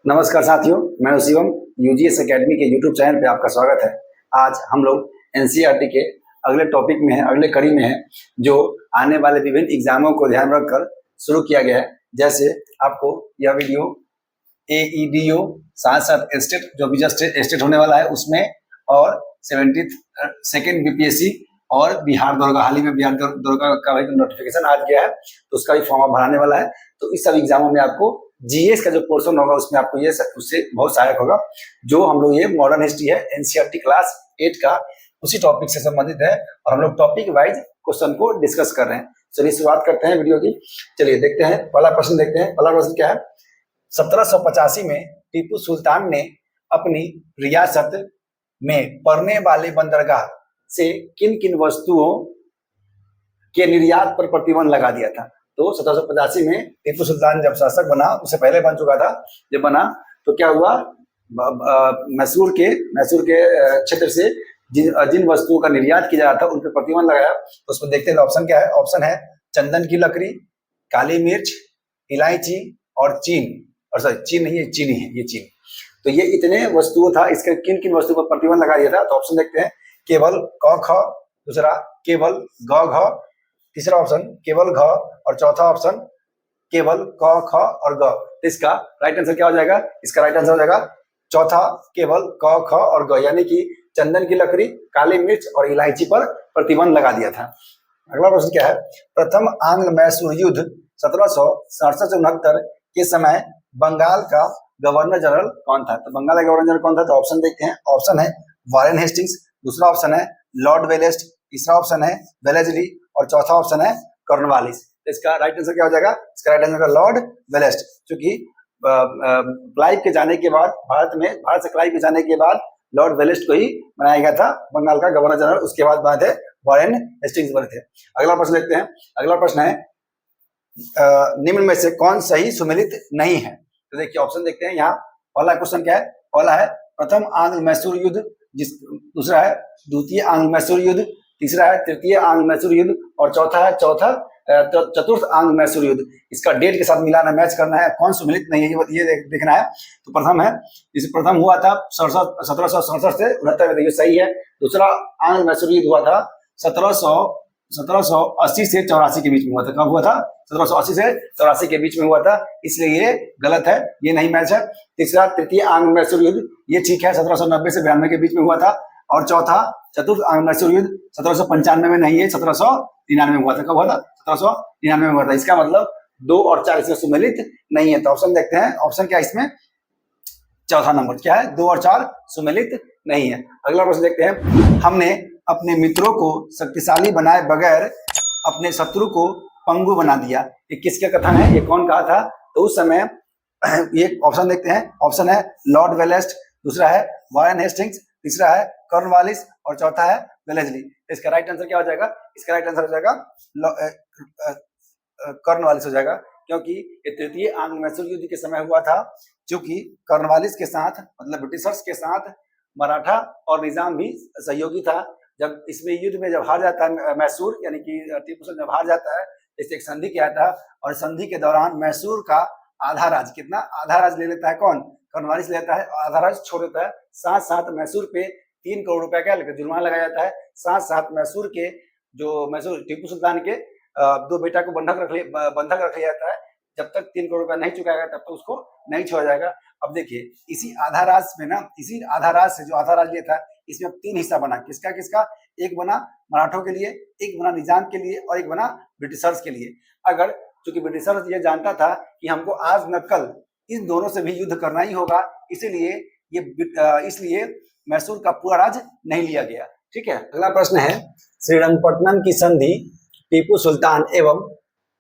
नमस्कार साथियों, मैं शिवम। यूजीएस एकेडमी के यूट्यूब चैनल पे आपका स्वागत है। आज हम लोग एनसीईआरटी के अगले टॉपिक में हैं, अगले कड़ी में हैं, जो आने वाले विभिन्न एग्जामों को ध्यान रखकर शुरू किया गया है। जैसे आपको यह वीडियो एईडीओ साथ साथ स्टेट जो भी जस्ट स्टेट होने वाला है उसमें, और 72nd बीपीएससी और बिहार दरोगा, हाल ही में बिहार दरोगा का भी नोटिफिकेशन आ गया है, तो उसका भी फॉर्म भराने वाला है। तो इस सब एग्जामों में आपको जीएस का जो पोर्शन होगा उसमें आपको ये उससे बहुत सहायक होगा। जो हम लोग ये मॉडर्न हिस्ट्री है एनसीईआरटी क्लास 8 का, उसी टॉपिक से संबंधित है और हम लोग टॉपिक वाइज क्वेश्चन को डिस्कस कर रहे हैं। चलिए शुरुआत करते हैं वीडियो की। चलिए देखते हैं, पहला प्रश्न देखते हैं। पहला प्रश्न क्या है? 1785 में टीपू सुल्तान ने अपनी रियासत में पड़ने वाले बंदरगाह से किन किन वस्तुओं के निर्यात पर प्रतिबंध लगा दिया था? तो 1785 में टीपू सुल्तान जब शासक बना, उससे पहले बन चुका था, जब बना तो क्या हुआ, मैसूर के क्षेत्र से जिन वस्तुओं का निर्यात किया जाता था उन पर प्रतिबंध लगाया। तो उसमें देखते हैं ऑप्शन क्या है। ऑप्शन है चंदन की लकड़ी, काली मिर्च, इलायची और चीन। और सॉरी, चीन नहीं है, चीनी है, ये चीन। तो ये इतने वस्तुओं था, इसके किन किन वस्तुओं पर प्रतिबंध लगा दिया था? तो ऑप्शन देखते हैं, केवल क ख, दूसरा केवल ग घ, तीसरा ऑप्शन केवल घ, और चौथा ऑप्शन केवल क ख और ग। इसका राइट आंसर क्या हो जाएगा? इसका राइट आंसर हो जाएगा चौथा, केवल क ख और ग, यानी कि चंदन की लकड़ी, काली मिर्च और इलायची पर प्रतिबंध लगा दिया था। अगला प्रश्न क्या है? प्रथम आंग्ल मैसूर युद्ध 1767-69 के समय बंगाल का गवर्नर जनरल कौन था? तो बंगाल का गवर्नर जनरल कौन था? तो ऑप्शन देखते हैं। ऑप्शन है वारेन हेस्टिंग्स, दूसरा ऑप्शन है लॉर्ड वेलेस्ट, तीसरा ऑप्शन है वेलेस्ली और चौथा ऑप्शन है कॉर्नवालिस। इसका राइट आंसर क्या हो जाएगा? इसका राइट आंसर लॉर्ड वेलेस्ट, क्योंकि क्लाइव के जाने के बाद भारत से क्लाइव के जाने के बाद लॉर्ड वेलेस्ट को ही बनाया गया था बंगाल का गवर्नर जनरल। उसके बाद बने थे वारेन हेस्टिंग्स बने थे। अगला प्रश्न देखते हैं। अगला प्रश्न है निम्न में से कौन सही सुमेलित नहीं है? तो देखिए ऑप्शन देखते हैं। यहाँ पहला क्वेश्चन क्या है? पहला है प्रथम आंग्ल मैसूर युद्ध, दूसरा है द्वितीय आंग्ल मैसूर युद्ध, तीसरा है तृतीय आंग्ल मैसूर युद्ध और चौथा है चतुर्थ आंग्ल मैसूर युद्ध। इसका डेट के साथ मिलाना, मैच करना है, कौन सुमेलित नहीं है ये देखना है। तो प्रथम है, इस प्रथम हुआ था 1767 से 69 में, सही है। दूसरा आंग्ल मैसूर युद्ध हुआ था 1780 से 84 के बीच में हुआ था। कब हुआ था? 1780 से 84 के बीच में हुआ था, इसलिए ये गलत है, ये नहीं मैच है। तीसरा तृतीय आंग्ल मैसूर युद्ध, ये ठीक है, 1790 से 92 के बीच में हुआ था। और चौथा चतुर्थ आंग्ल मैसूर युद्ध 1795 में नहीं है, 1793 में हुआ था। कब हुआ था? 1793 में हुआ था। इसका मतलब 2 और 4 इसमें सुमेलित नहीं है। तो ऑप्शन देखते हैं, ऑप्शन क्या इसमें? चौथा नंबर क्या है? 2 और 4 सुमेलित नहीं है। अगला प्रश्न देखते हैं। हमने अपने मित्रों को शक्तिशाली बनाए बगैर अपने शत्रु को पंगु बना दिया, ये किसका कथन है? ये कौन कहा था? तो उस समय ये ऑप्शन देखते हैं। ऑप्शन है लॉर्ड वेलेस्ट, दूसरा है वारेन हेस्टिंग्स, तीसरा है कॉर्नवालिस और चौथा है वेलेस्ली। इसका राइट आंसर क्या हो जाएगा? इसका राइट आंसर हो जाएगा कॉर्नवालिस हो जाएगा, क्योंकि ये तृतीय आंग्ल मैसूर युद्ध के समय हुआ था। क्योंकि कॉर्नवालिस के साथ, मतलब ब्रिटिशर्स के साथ मराठा और निजाम भी सहयोगी था। जब इसमें युद्ध में जब हार जाता है मैसूर, यानी कि टीपू सुल्तान जब हार जाता है, इससे एक संधि किया था, और संधि के दौरान मैसूर का आधा राज, कितना आधा राज ले लेता है? कौन? कॉर्नवालिस लेता है, आधा राज छोड़ देता है। साथ साथ मैसूर पे 3 करोड़ रुपए का जुर्माना लगाया जाता है। साथ साथ मैसूर के मैसूर टीपू सुल्तान के 2 बेटा को बंधक रख लिया जाता है। जब तक 3 करोड़ रुपया नहीं चुकाएगा तब तक उसको नहीं छोड़ा जाएगा। अब देखिए इसी आधा राज में ना, इसी आधा राज से जो आधा राज लिया था, इसमें 3 हिस्सा बना। किसका किसका? एक बना मराठों के लिए, एक बना निजाम के लिए और एक बना ब्रिटिशर्स के लिए। अगर चूंकि ब्रिटिशर्स ये जानता था कि हमको आज न कल इन दोनों से भी युद्ध करना ही होगा, इसलिए मैसूर का पूरा राज नहीं लिया गया। ठीक है। अगला प्रश्न है श्रीरंगपट्टनम की संधि टीपू सुल्तान एवं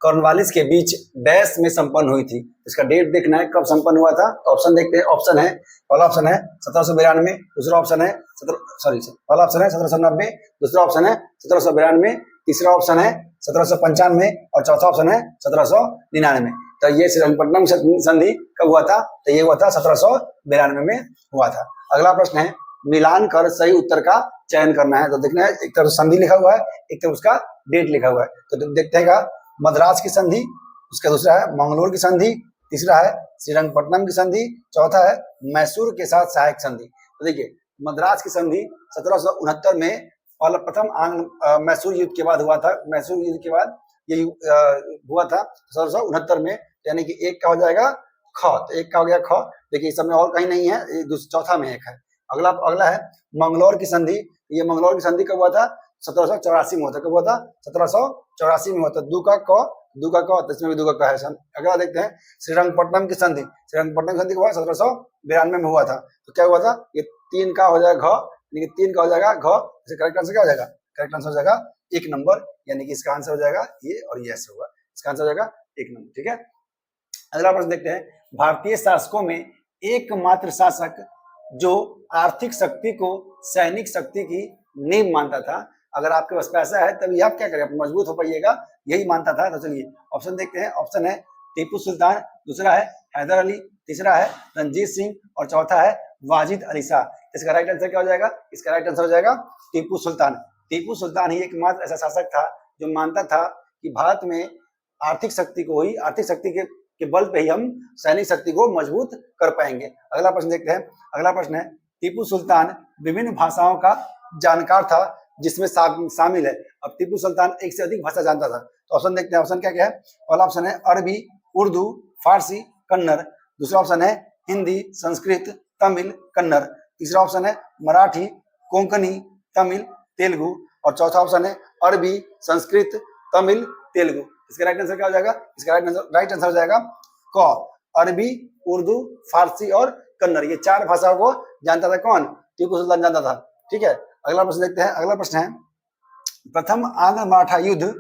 कॉर्नवालिस के बीच डैश में संपन्न हुई थी। इसका डेट देखना है, कब संपन्न हुआ था। तो ऑप्शन देखते हैं। ऑप्शन है, पहला ऑप्शन है 1792, दूसरा ऑप्शन है पहला ऑप्शन है 1790, दूसरा ऑप्शन है 1792, तीसरा ऑप्शन है 1795 और चौथा ऑप्शन है 1799। तो ये श्रीरंगपट्टनम संधि कब हुआ था? तो ये हुआ था 1792 में हुआ था। अगला प्रश्न है मिलान कर सही उत्तर का चयन करना है। तो देखना है, एक तरफ संधि लिखा हुआ है, एक तरफ उसका डेट लिखा हुआ है। तो देखते हैं मद्रास की संधि, उसका दूसरा है मंगलोर की संधि, तीसरा है श्रीरंगपट्टनम की संधि, चौथा है मैसूर के साथ सहायक संधि। तो देखिए मद्रास की संधि 1769 में प्रथम आंग्ल मैसूर युद्ध के बाद हुआ था। मैसूर युद्ध के बाद ये हुआ था 1769 में, यानी कि एक का हो जाएगा ख, तो एक का हो गया ख। देखिए इस समय और कहीं नहीं है, चौथा में एक है। अगला है मंगलौर की संधि। ये मंगलौर की संधि कब हुआ था? 1784 में हुआ था। कब हुआ था? 1784 में हुआ था। दू का क, इसमें भी दू का क है। अगला देखते हैं श्रीरंगपट्टनम की संधि। श्रीरंगपट्टनम की संधि कब हुआ? 1792 में हुआ था। तो क्या हुआ था? ये 3 का हो जाएगा घ, यानी कि 3 का हो जाएगा घ। इसे करेक्ट आंसर क्या हो जाएगा? करेक्ट आंसर हो जाएगा 1 नंबर, यानी कि इसका आंसर हो जाएगा ये और ये ऐसे होगा। इसका आंसर हो जाएगा 1 नंबर। ठीक है, अगला प्रश्न देखते हैं। भारतीय शासकों में एकमात्र शासक जो आर्थिक शक्ति को सैनिक शक्ति की नींव मानता था। अगर आपके पास पैसा है तभी आप क्या करें, आप मजबूत हो पाइएगा, यही मानता था। तो चलिए ऑप्शन देखते हैं। ऑप्शन है टीपू सुल्तान, दूसरा है हैदर अली, तीसरा है रंजीत सिंह और चौथा है वाजिद अली शाह। इसका राइट आंसर क्या हो जाएगा? इसका राइट आंसर हो जाएगा टीपू सुल्तान। टीपू सुल्तान ही एकमात्र ऐसा शासक था जो मानता था कि भारत में आर्थिक शक्ति को ही, आर्थिक शक्ति के बल पे ही हम सैनिक शक्ति को मजबूत कर पाएंगे। अगला प्रश्न देखते हैं। अगला प्रश्न है टीपू सुल्तान विभिन्न भाषाओं का जानकार था जिसमें शामिल है। अब टीपू सुल्तान एक से अधिक भाषा जानता था। तो ऑप्शन देखते हैं। ऑप्शन क्या क्या है? पहला ऑप्शन है अरबी, उर्दू, फारसी, कन्नड़। दूसरा ऑप्शन है हिंदी, संस्कृत, तमिल, कन्नड़। तीसरा ऑप्शन है मराठी, कोंकणी, तमिल, तेलुगु और चौथा ऑप्शन है अरबी, संस्कृत, तमिल, तेलुगु। इसका राइट आंसर क्या हो जाएगा? इसका राइट आंसर हो जाएगा क, अरबी, उर्दू, फारसी और कन्नड़। ये 4 भाषाओं को जानता था कौन? टीपू सुल्तान जानता था। ठीक है, अगला प्रश्न देखते हैं। अगला प्रश्न है प्रथम आंग्ल मराठा युद्ध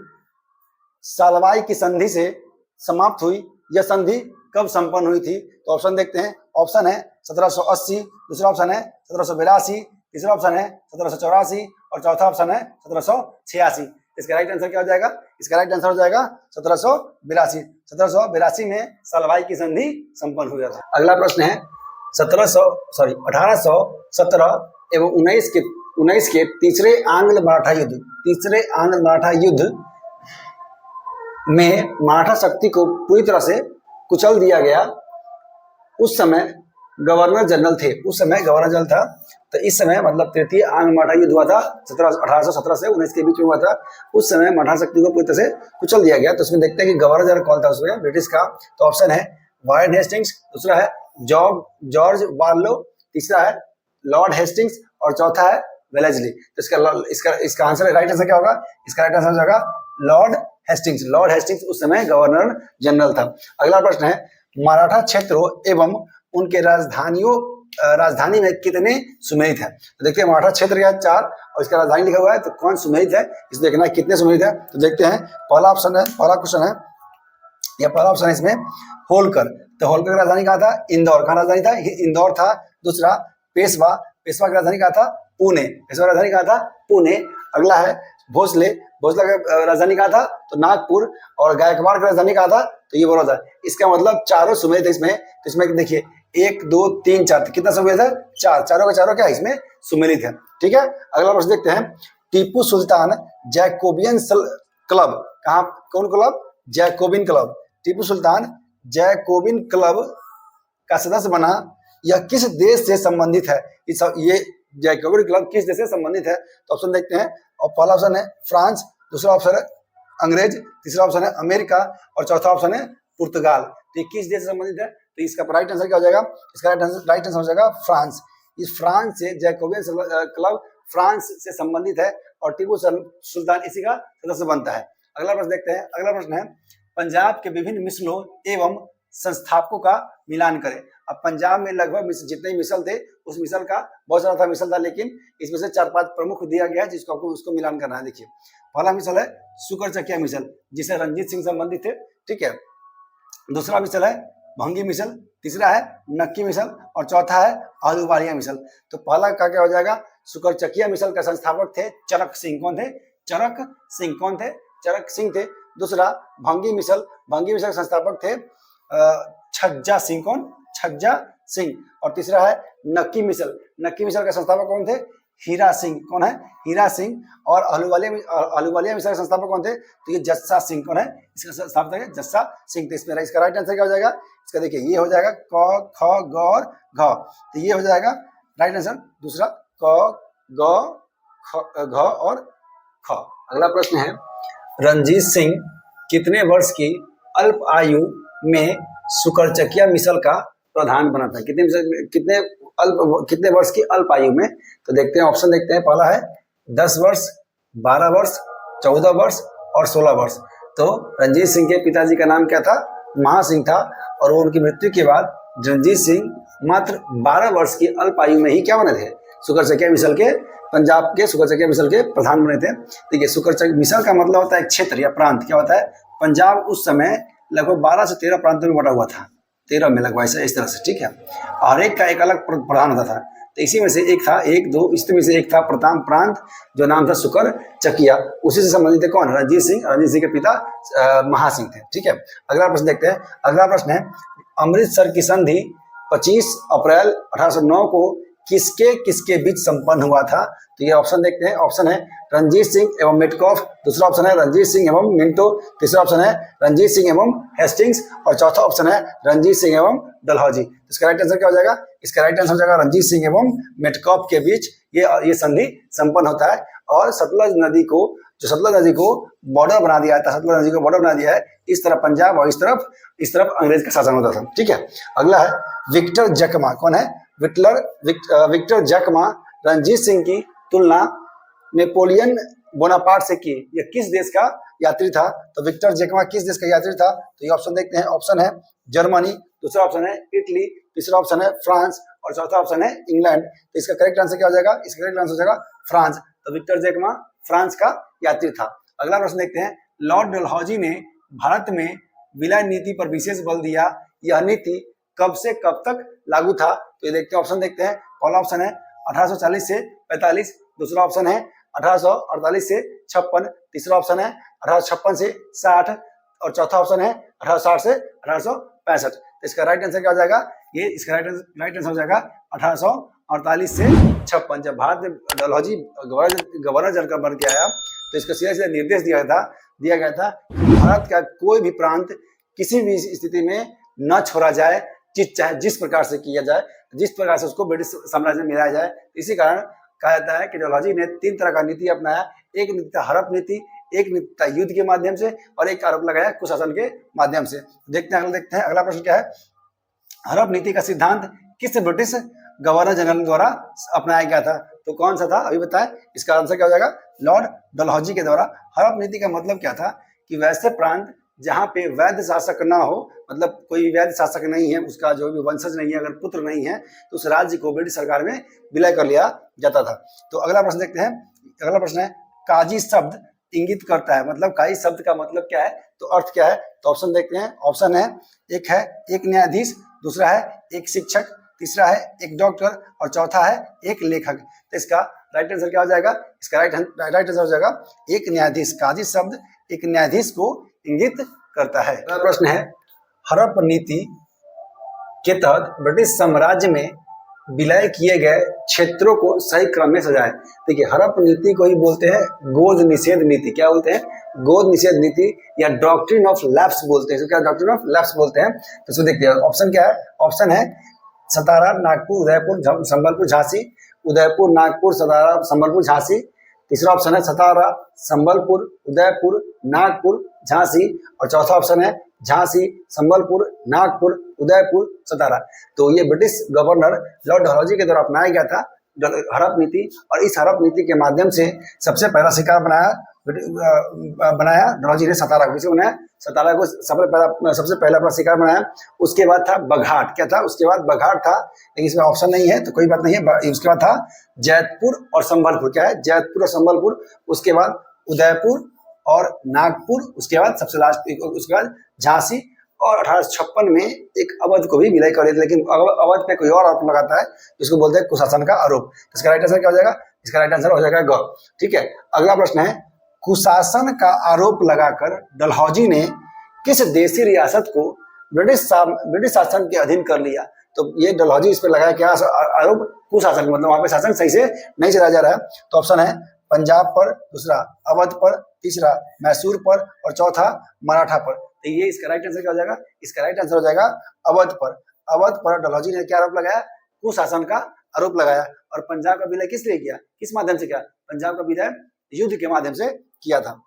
सालवाई की संधि से समाप्त हुई। यह संधि कब संपन्न हुई थी? तो ऑप्शन देखते हैं। ऑप्शन है 1780, दूसरा ऑप्शन है 1782, तीसरा ऑप्शन है 1784 और चौथा ऑप्शन है 1786। इसका राइट आंसर क्या हो जाएगा? इसका राइट आंसर हो जाएगा 1782। 1782 में सालवाई की संधि संपन्न हुआ था। अगला प्रश्न है 1817 एवं 19 के तीसरे आंग्ल मराठा युद्ध में मराठा शक्ति को पूरी तरह से कुचल दिया गया। उस समय गवर्नर जनरल थे, उस समय गवर्नर जनरल था। तो इस समय मतलब तृतीय आंग्ल मराठा युद्ध हुआ था 1817 से 19 के बीच में हुआ था। उस समय मराठा शक्ति को पूरी तरह से कुचल दिया गया। तो उसमें देखते हैं कि गवर्नर जनरल कौन था उसमें ब्रिटिश का। तो ऑप्शन है वारेन हेस्टिंग्स, दूसरा है जॉर्ज वार्लो, तीसरा है लॉर्ड हेस्टिंग्स और चौथा है वेलेस्ली। तो इसका आंसर राइट आंसर क्या होगा? इसका राइट आंसर हो जाएगा लॉर्ड हेस्टिंग्स। लॉर्ड हेस्टिंग्स उस समय गवर्नर जनरल था। अगला प्रश्न है मराठा क्षेत्रों एवं उनके राजधानी में कितने सुमेलित है? तो देखते हैं मराठा क्षेत्र क्या है? 4 और इसका राजधानी लिखा हुआ है। तो कौन सुमेलित है इस देखना है कितने सुमेलित है। तो देखते हैं। पहला क्वेश्चन है या पहला ऑप्शन है इसमें होलकर। तो होलकर की राजधानी कहाँ था? इंदौर। कहाँ राजधानी था? इंदौर था। दूसरा पेशवा की राजधानी कहाँ था? पुणे। पेशवा की राजधानी कहाँ था? पुणे। अगला है भोसले की राजधानी कहाँ था? तो नागपुर। और गायकवाड़ की राजधानी कहाँ था? तो ये बोला था। इसका मतलब चारों सुमेलित है इसमें। तो इसमें देखिए 1 2 3 4 कितना सुमेलित है? 4। चारों का चारों क्या है इसमें? सुमेलित है। ठीक है, अगला प्रश्न देखते हैं। टीपू सुल्तान जैकोबियन क्लब कहाँ, कौन club? Jacobin club. Tipu Sultan Jacobin club का सदस्य बना। यह किस देश से संबंधित है? ये जैकोबिन क्लब किस देश से संबंधित है? तो ऑप्शन देखते हैं। और पहला ऑप्शन है फ्रांस, दूसरा ऑप्शन है अंग्रेज, तीसरा ऑप्शन है अमेरिका और चौथा ऑप्शन है पुर्तगाल। तो ये किस देश से संबंधित है? तो इसका राइट आंसर क्या हो जाएगा? इसका राइट आंसर हो जाएगा फ्रांस। इस फ्रांस से जैकोबियन क्लब फ्रांस से संबंधित है और टीपू सुल्तान इसी का सदस्य बनता है। अगला प्रश्न देखते हैं। अगला प्रश्न है पंजाब के विभिन्न मिसलों एवं संस्थापकों का मिलान करें। अब पंजाब में लगभग जितने मिसल थे उस मिसल का बहुत सारा मिसल था, लेकिन इसमें से 4-5 प्रमुख दिया गया है जिसको आपको उसको मिलान करना है। देखिए पहला मिसल है सुकरचकिया मिसल जिसे रंजीत सिंह संबंधित थे। ठीक है, दूसरा मिसल है भंगी मिसल, तीसरा है नक्की मिसल और चौथा है आलूवालिया मिसल। तो पहला का क्या हो जाएगा? सुकरचकिया मिसल का संस्थापक थे चरक सिंह। कौन थे? चरक सिंह। कौन थे? चरक सिंह थे। दूसरा भंगी मिसल के संस्थापक थे छज्जा सिंह। कौन? छज्जा सिंह। और तीसरा है नक्की मिसल का संस्थापक कौन थे? हीरा सिंह, कौन है? हीरा सिंह। और अहलुवालिया मिसाल के संस्थापक कौन थे? तो ये जस्सा सिंह, कौन है इसका संस्थापक है? जस्सा सिंह। तो इसमें इसका राइट आंसर क्या हो जाएगा? इसका देखिए ये हो जाएगा क ख ग और घ, तो ये हो जाएगा राइट आंसर दूसरा क ग घ और ख। अगला प्रश्न है, रणजीत सिंह कितने वर्ष की अल्प आयु में शुकरचकिया मिसल का प्रधान बना था? कितने वर्ष की अल्प आयु में? तो देखते हैं, ऑप्शन देखते हैं। पहला है 10 वर्ष, 12 वर्ष, 14 वर्ष और 16 वर्ष। तो रणजीत सिंह के पिताजी का नाम क्या था? महासिंह था। और वो उनकी मृत्यु के बाद रणजीत सिंह मात्र 12 वर्ष की अल्प आयु में ही क्या बने थे? शुकरचकिया मिसल के, पंजाब के शुकरचकिया मिसल के प्रधान बने थे। देखिए शुकरचकिया मिसल का मतलब होता है एक क्षेत्र या प्रांत। क्या होता है? पंजाब उस समय लगभग 12 से 13 प्रांतों में बटा हुआ था, 13 में लगभग ऐसा इस तरह से, ठीक है। और एक का एक अलग प्रधान होता था। तो इसी में से एक था, इसमें से एक था प्रथम प्रांत जो नाम था शुकरचकिया। उसी से संबंधित है कौन? रणजीत सिंह। रणजीत सिंह के पिता महासिंह थे, ठीक है। अगला प्रश्न देखते हैं। अगला प्रश्न है, अमृतसर की संधि 25 अप्रैल 1809 को किसके किसके बीच संपन्न हुआ था? तो ये ऑप्शन देखते हैं। ऑप्शन है रणजीत सिंह एवं मेटकॉफ, दूसरा ऑप्शन है रणजीत सिंह एवं मिंटो, तीसरा ऑप्शन है रणजीत सिंह एवं हेस्टिंग्स और चौथा ऑप्शन है रणजीत सिंह एवं डलहौजी। इसका राइट आंसर क्या हो जाएगा? इसका राइट आंसर हो जाएगा रणजीत सिंह एवं मेटकॉफ के बीच ये संधि संपन्न होता है। और सतलज नदी को बॉर्डर बना दिया था, सतलज नदी को बॉर्डर बना दिया है। इस तरफ पंजाब और इस तरफ अंग्रेज का शासन होता था, ठीक है। अगला है विक्टर जैकमा, कौन है? विक्टर जैकमा रणजीत सिंह की तुलना नेपोलियन बोनापार्ट से की। यह किस देश का यात्री था? तो विक्टर जैकमा किस देश का यात्री था? तो ये ऑप्शन देखते हैं। ऑप्शन है जर्मनी, दूसरा ऑप्शन है इटली, तीसरा ऑप्शन है फ्रांस और चौथा ऑप्शन है इंग्लैंड। तो इसका करेक्ट आंसर क्या हो जाएगा? इसका करेक्ट आंसर हो जाएगा फ्रांस। तो विक्टर जैकमा फ्रांस का यात्री था। अगला प्रश्न देखते हैं, लॉर्ड डलहौजी ने भारत में विलय नीति पर विशेष बल दिया। यह नीति कब से कब तक लागू था? तो ये देखते हैं, ऑप्शन देखते हैं। पहला ऑप्शन है 1840 से 45, दूसरा ऑप्शन है 1848 से 56, तीसरा ऑप्शन है 1856 से 60 और चौथा ऑप्शन है 1860 से 1865। तो इसका राइट आंसर क्या हो जाएगा? ये इसका राइट आंसर हो जाएगा 1848 से 56। जब भारत में डलहौजी गवर्नर जनरल बन के आया तो इसका सीधा निर्देश दिया गया था कि भारत का कोई भी प्रांत किसी भी स्थिति में न छोड़ा जाए, चाहे जिस प्रकार से किया जाए, जिस प्रकार से उसको ब्रिटिश साम्राज्य में मिलाया जाए। इसी कारण कहा जाता है कि डलहौजी ने 3 तरह का नीति अपनाया। एक नीति था हड़प नीति, एक नीति था युद्ध के माध्यम से और एक आरोप लगाया कुशासन के माध्यम से। देखते हैं अगला प्रश्न क्या है। हड़प नीति का सिद्धांत किस ब्रिटिश गवर्नर जनरल द्वारा अपनाया गया था? तो कौन सा था अभी बताएं। इसका आंसर क्या हो जाएगा? लॉर्ड डलहौजी के द्वारा। हड़प नीति का मतलब क्या था कि वैसे प्रांत जहाँ पे वैध शासक ना हो, मतलब कोई वैध शासक नहीं है, उसका जो भी वंशज नहीं है, अगर पुत्र नहीं है, तो उस राज्य को ब्रिटिश सरकार में विलय कर लिया जाता था। तो अगला प्रश्न देखते हैं। अगला प्रश्न है, काजी शब्द इंगित करता है, मतलब काजी शब्द का मतलब क्या है, तो अर्थ क्या है? तो ऑप्शन देखते हैं। ऑप्शन है एक न्यायाधीश, दूसरा है एक शिक्षक, तीसरा है एक डॉक्टर और चौथा है एक लेखक। तो इसका राइट आंसर क्या हो जाएगा? इसका राइट आंसर हो जाएगा एक न्यायाधीश। काजी शब्द एक न्यायाधीश को इंगित करता है। अगला प्रश्न है, हड़प नीति के तहत ब्रिटिश साम्राज्य में विलय किए गए क्षेत्रों को सही क्रम में सजाएं। देखिए हड़प नीति को ही बोलते हैं गोद निषेध नीति। क्या बोलते हैं? गोद निषेध नीति या डॉक्ट्रिन ऑफ लैप्स बोलते हैं। क्या डॉक्ट्रिन ऑफ लैप्स बोलते हैं? तो इसको देखते हैं। ऑप्शन क्या है? ऑप्शन है सतारा, नागपुर, उदयपुर, संबलपुर, झांसी। उदयपुर, नागपुर, सतारा, संबलपुर, झांसी। तीसरा ऑप्शन है सतारा, संबलपुर, उदयपुर, नागपुर, झांसी और चौथा ऑप्शन है झांसी, संबलपुर, नागपुर, उदयपुर, सतारा। तो ये ब्रिटिश गवर्नर लॉर्ड डलहौजी के द्वारा अपनाया गया था हड़प नीति। और इस हड़प नीति के माध्यम से सबसे पहला शिकार बनाया डलहौजी ने सतारा को। किसे बनाया? सतारा को सबसे पहला अपना शिकार बनाया। उसके बाद था बघाट। क्या था? उसके बाद बघाट था, लेकिन इसमें ऑप्शन नहीं है तो कोई बात नहीं है। उसके बाद था जैतपुर और संबलपुर। क्या है? जैतपुर और संबलपुर। उसके बाद उदयपुर और नागपुर। उसके बाद सबसे लास्ट उसके बाद झांसी। और 1856 में एक अवध को भी विलय कर दिया, लेकिन अवध पे कोई और आरोप लगाता है जिसको बोलते हैं कुशासन का आरोप। इसका राइट आंसर क्या हो जाएगा? इसका राइट आंसर हो जाएगा ग। ठीक है। अगला प्रश्न है, कुशासन का आरोप लगाकर डलहौजी ने किस देशी रियासत को ब्रिटिश शासन के अधीन कर लिया? तो ये डलहौजी इस पर लगाया क्या आरोप, कुशासन, मतलब वहां पे शासन सही से नहीं चलाया जा रहा है। तो ऑप्शन है पंजाब पर, दूसरा अवध पर, तीसरा मैसूर पर और चौथा मराठा पर। तो ये इसका राइट आंसर क्या हो जाएगा, इसका राइट आंसर हो जाएगा अवध पर। अवध पर डलहौजी ने क्या आरोप लगाया, कुशासन का आरोप लगाया। और पंजाब का विलय किस लिए किया, किस माध्यम से किया, पंजाब का विलय युद्ध के माध्यम से किया था।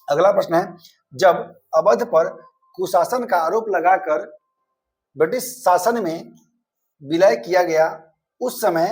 अगला प्रश्न है, जब अवध पर कुशासन का आरोप लगाकर ब्रिटिश शासन में विलय किया गया, उस समय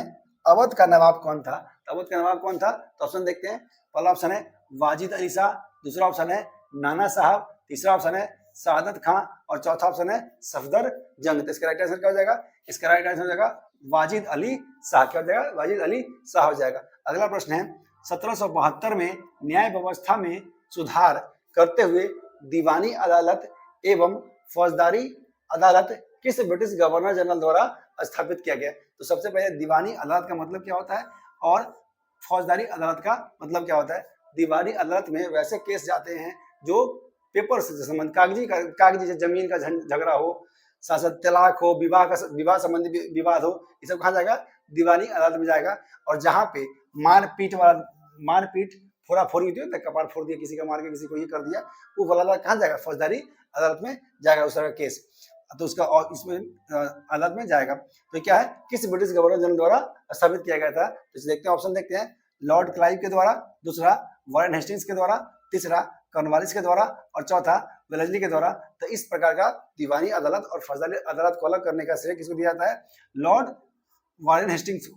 अवध का नवाब कौन था। तो अवध का नवाब कौन था, तो ऑप्शन देखते हैं। पहला ऑप्शन है वाजिद अली शाह, दूसरा ऑप्शन है नाना साहब, तीसरा ऑप्शन है सादत खां और चौथा ऑप्शन है सफदर जंग। तो इसका राइट आंसर क्या हो जाएगा, इसका राइट आंसर हो जाएगा वाजिद अली शाह। क्या हो जाएगा, वाजिद अली शाह हो जाएगा। अगला प्रश्न है, 1772 में न्याय व्यवस्था में सुधार करते हुए दीवानी अदालत एवं फौजदारी अदालत किस ब्रिटिश गवर्नर जनरल द्वारा स्थापित किया गया। तो सबसे पहले दीवानी अदालत का मतलब क्या होता है और फौजदारी अदालत का मतलब क्या होता है। दीवानी अदालत में वैसे केस जाते हैं जो पेपर से संबंध, कागजी जमीन का झगड़ा हो, शासक तलाक हो, विवाह संबंधी विवाद हो, ये सब कहाँ जाएगा, दीवानी अदालत में जाएगा। और जहाँ पे मारपीट फोड़ाफोड़ी होती है, कपार फोड़ दिया किसी का, मार के किसी को ये कर दिया, वो वाला कहाँ जाएगा, फौजदारी अदालत में जाएगा उस तरह का केस। तो उसका और इसमें अदालत में जाएगा। तो क्या है, किस ब्रिटिश गवर्नर जनरल द्वारा स्थापित किया गया था। तो देखते हैं, ऑप्शन देखते हैं। लॉर्ड क्लाइव के द्वारा, दूसरा वारेन हेस्टिंग्स के द्वारा, तीसरा कॉर्नवालिस के द्वारा और चौथा वेलेस्ली के द्वारा। तो इस प्रकार का दीवानी अदालत और फौजदारी अदालत को अलग करने का श्रेय किसको दिया जाता है, लॉर्ड वारेन हेस्टिंग्स को।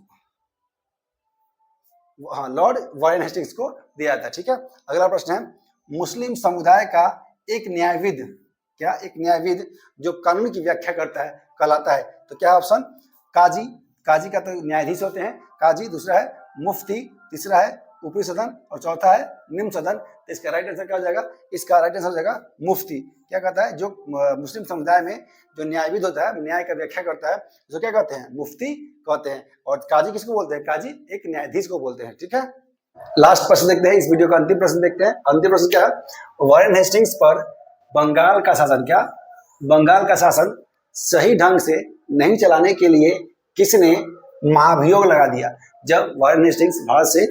हाँ, लॉर्ड वारेन हेस्टिंग्स को दिया जाता है। ठीक है, अगला प्रश्न है, मुस्लिम समुदाय का एक न्यायविद, क्या एक न्यायविद जो कानून की व्याख्या करता है कहलाता है। तो क्या ऑप्शन, काजी, काजी का तो न्यायाधीश होते हैं काजी, दूसरा है मुफ्ती, तीसरा है ऊपरी सदन और चौथा है निम्न सदन। तो इसका राइट आंसर क्या हो जाएगा, इसका राइट आंसर हो जाएगा मुफ्ती। क्या कहता है, जो मुस्लिम समुदाय में जो न्यायविद होता है, न्याय का व्याख्या करता है, उसको क्या कहते हैं, मुफ्ती कहते हैं। और काजी किसको बोलते हैं, काजी एक न्यायाधीश को बोलते हैं। ठीक है, लास्ट प्रश्न देखते हैं, इस वीडियो का अंतिम प्रश्न देखते हैं। अंतिम प्रश्न क्या है, वारेन हेस्टिंग्स पर बंगाल का शासन, क्या बंगाल का शासन सही ढंग से नहीं चलाने के लिए किसने महाभियोग लगा दिया। जब वारेन हेस्टिंग्स भारत से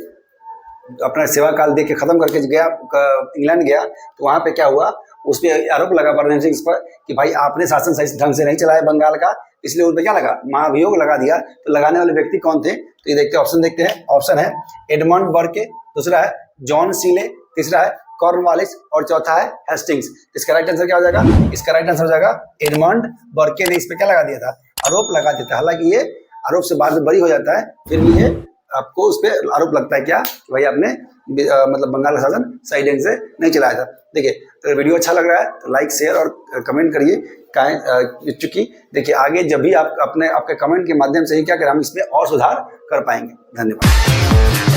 अपना सेवा काल दे के खत्म करके गया, इंग्लैंड गया, तो वहां पे क्या हुआ, उस पर आरोप लगा वारेन हेस्टिंग्स पर कि भाई आपने शासन सही ढंग से नहीं चलाया बंगाल का, इसलिए उन पर क्या लगा, महाभियोग लगा दिया। तो लगाने वाले व्यक्ति कौन थे, तो ये देखते हैं, ऑप्शन देखते हैं। ऑप्शन है एडमंड बर्के, दूसरा है जॉन सीले, तीसरा है कॉर्नवालिस और चौथा है हेस्टिंग्स। इसका राइट आंसर क्या हो जाएगा, इसका राइट आंसर हो जाएगा एडमंड बर्के ने इस पे क्या लगा दिया था, आरोप लगा दिया था। हालांकि ये आरोप से बाद में बरी हो जाता है, फिर भी ये आपको उस पर आरोप लगता है क्या कि भाई आपने मतलब बंगाल का शासन सही ढंग से नहीं चलाया था। देखिए, तो वीडियो अच्छा लग रहा है तो लाइक शेयर और कमेंट करिए। चूंकि देखिए आगे जब भी आप आपके कमेंट के माध्यम से ही क्या करें, हम इसमें और सुधार कर पाएंगे। धन्यवाद।